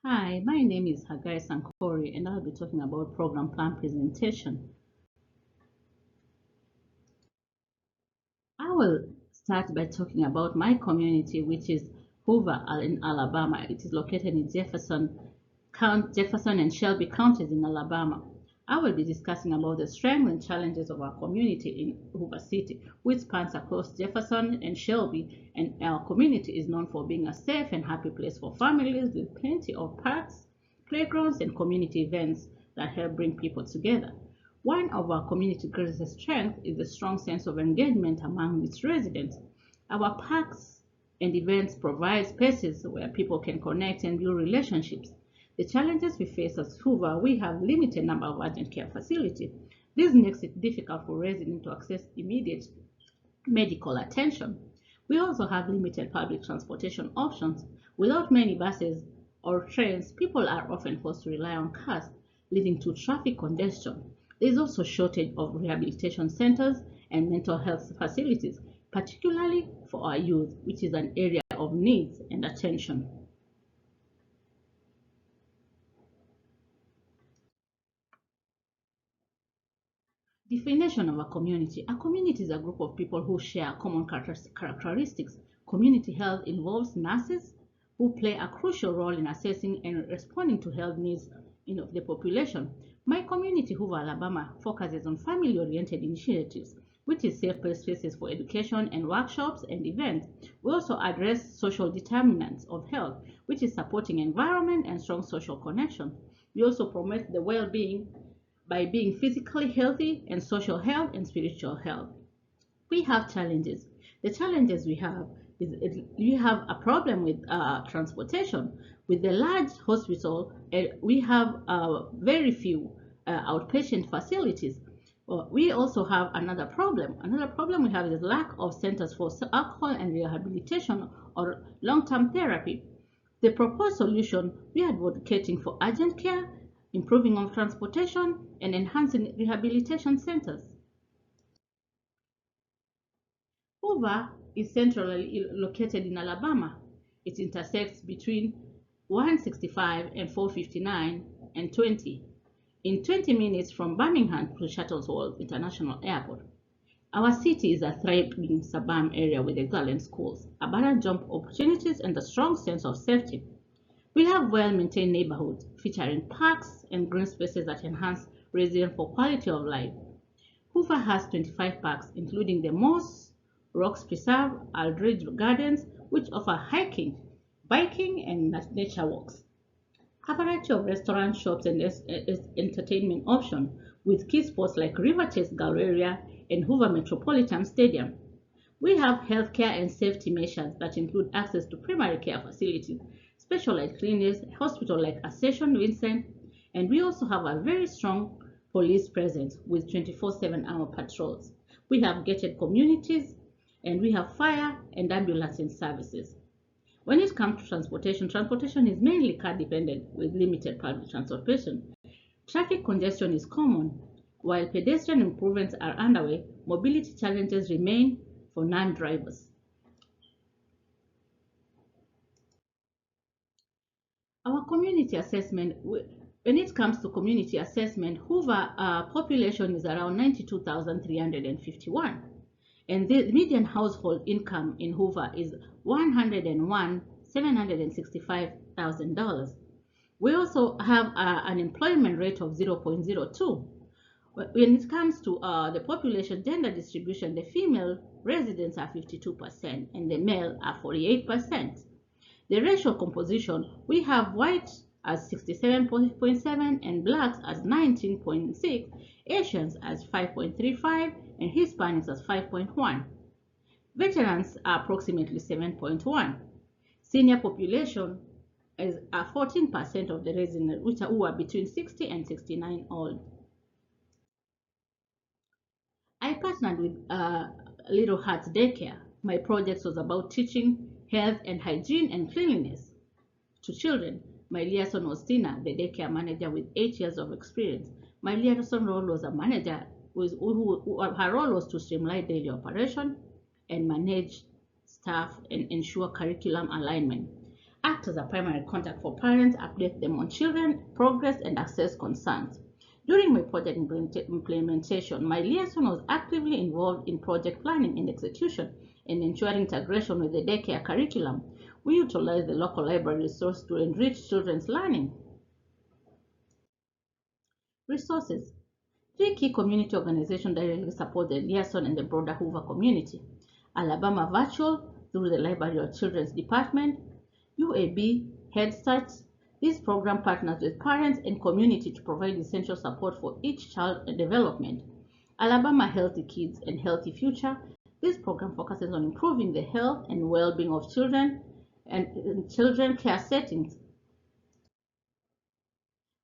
Hi, my name is Hagai Sankori and I'll be talking about program plan presentation. I will start by talking about my community, which is Hoover in Alabama. It is located in Jefferson and Shelby counties in Alabama. I will be discussing about the strengths and challenges of our community in Hoover City, which spans across Jefferson and Shelby, and our community is known for being a safe and happy place for families with plenty of parks, playgrounds, and community events that help bring people together. One of our community's greatest strengths is the strong sense of engagement among its residents. Our parks and events provide spaces where people can connect and build relationships. The challenges we face as Hoover, we have limited number of urgent care facilities. This makes it difficult for residents to access immediate medical attention. We also have limited public transportation options. Without many buses or trains, people are often forced to rely on cars, leading to traffic congestion. There is also a shortage of rehabilitation centers and mental health facilities, particularly for our youth, which is an area of needs and attention. Definition of a community. A community is a group of people who share common characteristics. Community health involves nurses who play a crucial role in assessing and responding to health needs of the population. My community, Hoover, Alabama, focuses on family-oriented initiatives, which is safe spaces for education and workshops and events. We also address social determinants of health, which is supporting environment and strong social connection. We also promote the well-being by being physically healthy and social health and spiritual health. We have challenges. The challenges we have is we have a problem with transportation. With the large hospital, we have very few outpatient facilities. We also have another problem. Another problem we have is lack of centers for alcohol and rehabilitation or long-term therapy. The proposed solution, we are advocating for urgent care, improving of transportation, and enhancing rehabilitation centers. Hoover is centrally located in Alabama. It intersects between 165 and 459 and 20 in 20 minutes from Birmingham to Shuttleworth International Airport. Our city is a thriving suburban area with excellent schools, abundant job opportunities, and a strong sense of safety. We have well-maintained neighborhoods featuring parks and green spaces that enhance residents for quality of life. Hoover has 25 parks, including the Moss Rocks Preserve, Aldridge Gardens, which offer hiking, biking, and nature walks. A variety of restaurants, shops, and entertainment options, with key spots like River Chase Galleria and Hoover Metropolitan Stadium. We have healthcare and safety measures that include access to primary care facilities, specialized clinics, hospitals like Ascension Vincent, and we also have a very strong police presence with 24/7 hour patrols. We have gated communities and we have fire and ambulancing services. When it comes to transportation, transportation is mainly car dependent with limited public transportation. Traffic congestion is common. While pedestrian improvements are underway, mobility challenges remain for non-drivers. Our community assessment, when it comes to community assessment, Hoover population is around 92,351. And the median household income in Hoover is $101,765,000. We also have an employment rate of 0.02. When it comes to the population gender distribution, the female residents are 52% and the male are 48%. The racial composition, we have white as 67.7 and blacks as 19.6, Asians as 5.35 and Hispanics as 5.1. Veterans are approximately 7.1. Senior population is 14% of the residents who are between 60 and 69 old. I partnered with Little Hearts Daycare. My project was about teaching health and hygiene and cleanliness to children. My liaison was Tina, the daycare manager with 8 years of experience. My liaison role was a manager her role was to streamline daily operation and manage staff and ensure curriculum alignment. act as a primary contact for parents, update them on children, progress, and assess concerns. During my project implementation, my liaison was actively involved in project planning and execution and ensuring integration with the daycare curriculum. We utilized the local library resource to enrich children's learning. Resources. 3 key community organizations directly support the liaison and the broader Hoover community. Alabama Virtual through the Library of Children's Department, UAB Head Start. This program partners with parents and community to provide essential support for each child development. Alabama Healthy Kids and Healthy Future. This program focuses on improving the health and well-being of children and in children care settings.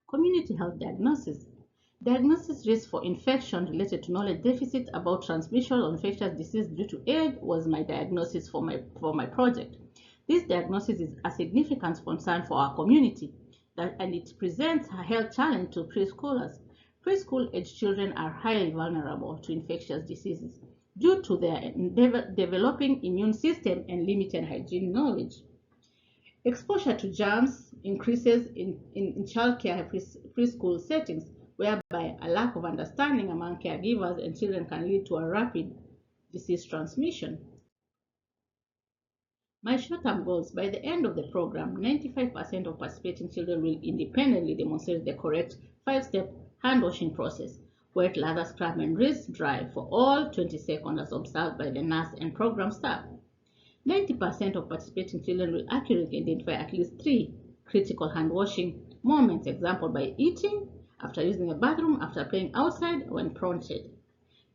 Community health diagnosis. Diagnosis risk for infection related to knowledge deficit about transmission of infectious disease due to age was my diagnosis for my project. This diagnosis is a significant concern for our community, and it presents a health challenge to preschoolers. Preschool-age children are highly vulnerable to infectious diseases due to their developing immune system and limited hygiene knowledge. Exposure to germs increases in childcare preschool settings, whereby a lack of understanding among caregivers and children can lead to a rapid disease transmission. My short-term goals: by the end of the program, 95% of participating children will independently demonstrate the correct 5-step hand-washing process, wet, lather, scrub, and rinse dry for all 20 seconds as observed by the nurse and program staff. 90% of participating children will accurately identify at least 3 critical hand-washing moments, example by eating, after using a bathroom, after playing outside, when prompted.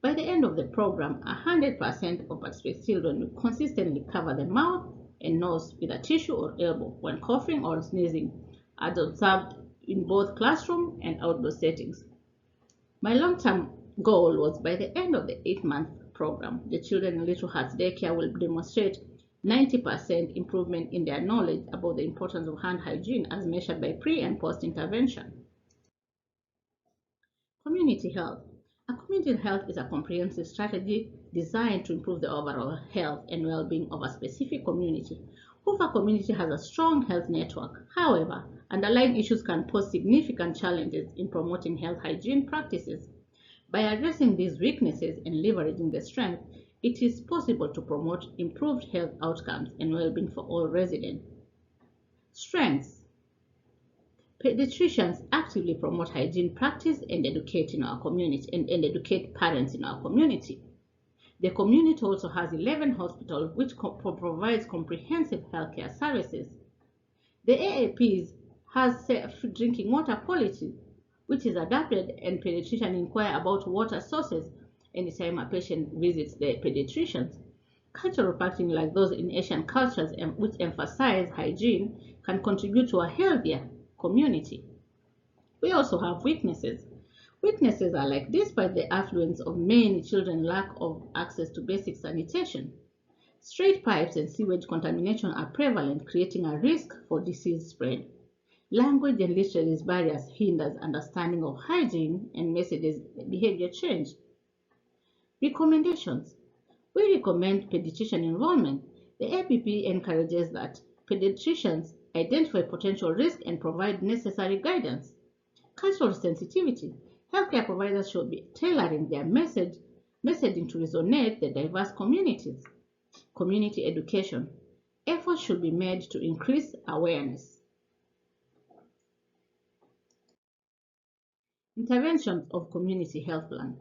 By the end of the program, 100% of participating children will consistently cover the mouth and nose with a tissue or elbow when coughing or sneezing, as observed in both classroom and outdoor settings. My long-term goal was by the end of the 8-month program, the children in Little Hearts Daycare will demonstrate 90% improvement in their knowledge about the importance of hand hygiene as measured by pre and post intervention. Community health. A community health is a comprehensive strategy designed to improve the overall health and well-being of a specific community. Hoover community has a strong health network. However, underlying issues can pose significant challenges in promoting health hygiene practices. By addressing these weaknesses and leveraging the strength, it is possible to promote improved health outcomes and well-being for all residents. Strengths. Pediatricians actively promote hygiene practice and educate in our community and educate parents in our community. The community also has 11 hospitals which provides comprehensive healthcare services. The AAPs has safe drinking water policy, which is adapted, and pediatricians inquire about water sources anytime a patient visits the pediatricians. Cultural practices like those in Asian cultures which emphasize hygiene can contribute to a healthier community. We also have weaknesses. Weaknesses are like, despite the affluence of many children, lack of access to basic sanitation. Straight pipes and sewage contamination are prevalent, creating a risk for disease spread. Language and literacy barriers hinders understanding of hygiene and messages behavior change. Recommendations. We recommend pediatrician involvement. The APP encourages that pediatricians identify potential risks and provide necessary guidance. Cultural sensitivity. Healthcare providers should be tailoring their messaging to resonate the diverse communities. Community education. Efforts should be made to increase awareness. Interventions of community health plan.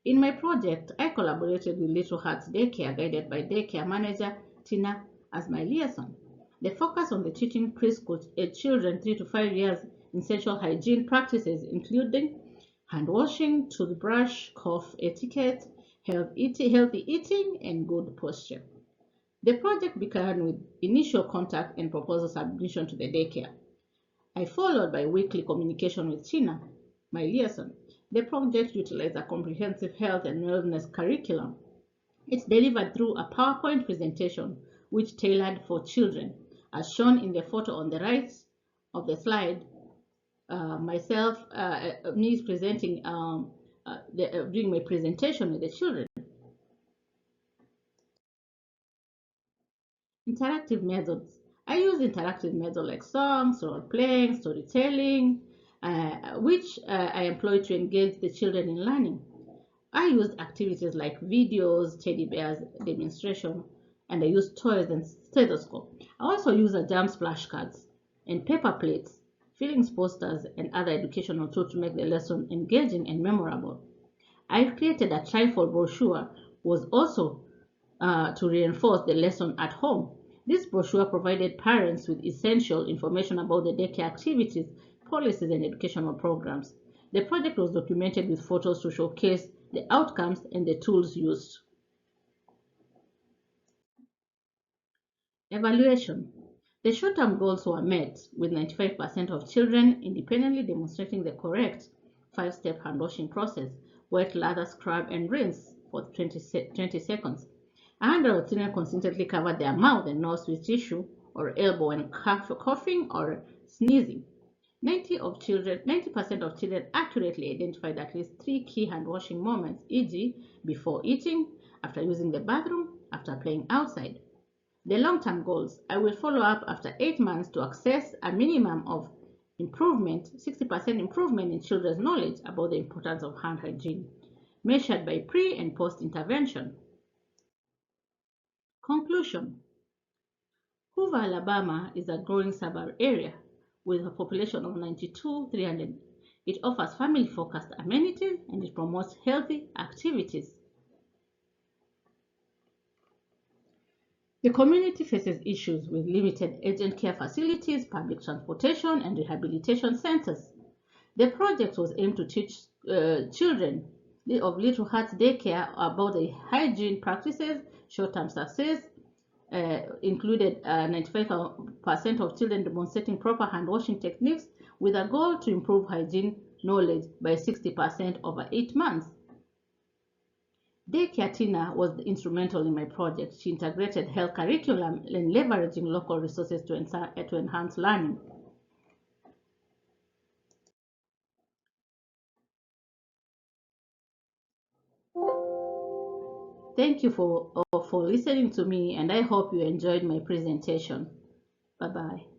In my project, I collaborated with Little Hearts Daycare, guided by daycare manager Tina as my liaison. The focus on the teaching preschool age children 3 to 5 years essential hygiene practices, including hand washing, toothbrush, cough etiquette, healthy eating, and good posture. The project began with initial contact and proposal submission to the daycare. I followed by weekly communication with Tina, my liaison. The project utilized a comprehensive health and wellness curriculum. It's delivered through a PowerPoint presentation which tailored for children, as shown in the photo on the right of the slide. Me presenting doing my presentation with the children. Interactive methods. I use interactive methods like songs, role playing, storytelling, which I employ to engage the children in learning. I used activities like videos, teddy bears, demonstration, and I used toys and stethoscope. I also use a jam flashcards and paper plates, feelings posters, and other educational tools to make the lesson engaging and memorable. I created a trifold brochure was also to reinforce the lesson at home. This brochure provided parents with essential information about the daycare activities, policies, and educational programs. The project was documented with photos to showcase the outcomes and the tools used. Evaluation. The short-term goals were met with 95% of children independently demonstrating the correct five-step hand washing process: wet, lather, scrub, and rinse for 20 seconds. 100 of children consistently covered their mouth and nose with tissue or elbow when coughing or sneezing. 90% of children accurately identified at least three key hand washing moments, e.g., before eating, after using the bathroom, after playing outside. The long-term goals: I will follow up after 8 months to assess a minimum of improvement, 60% improvement in children's knowledge about the importance of hand hygiene, measured by pre and post intervention. Conclusion: Hoover, Alabama is a growing suburb area with a population of 92,300. It offers family-focused amenities and it promotes healthy activities. The community faces issues with limited urgent care facilities, public transportation, and rehabilitation centers. The project was aimed to teach children of Little Hearts Daycare about the hygiene practices. Short-term success included 95% of children demonstrating proper hand washing techniques with a goal to improve hygiene knowledge by 60% over 8 months. Daycare Tina was instrumental in my project. She integrated health curriculum and leveraging local resources to enhance learning. Thank you for listening to me, and I hope you enjoyed my presentation. Bye-bye.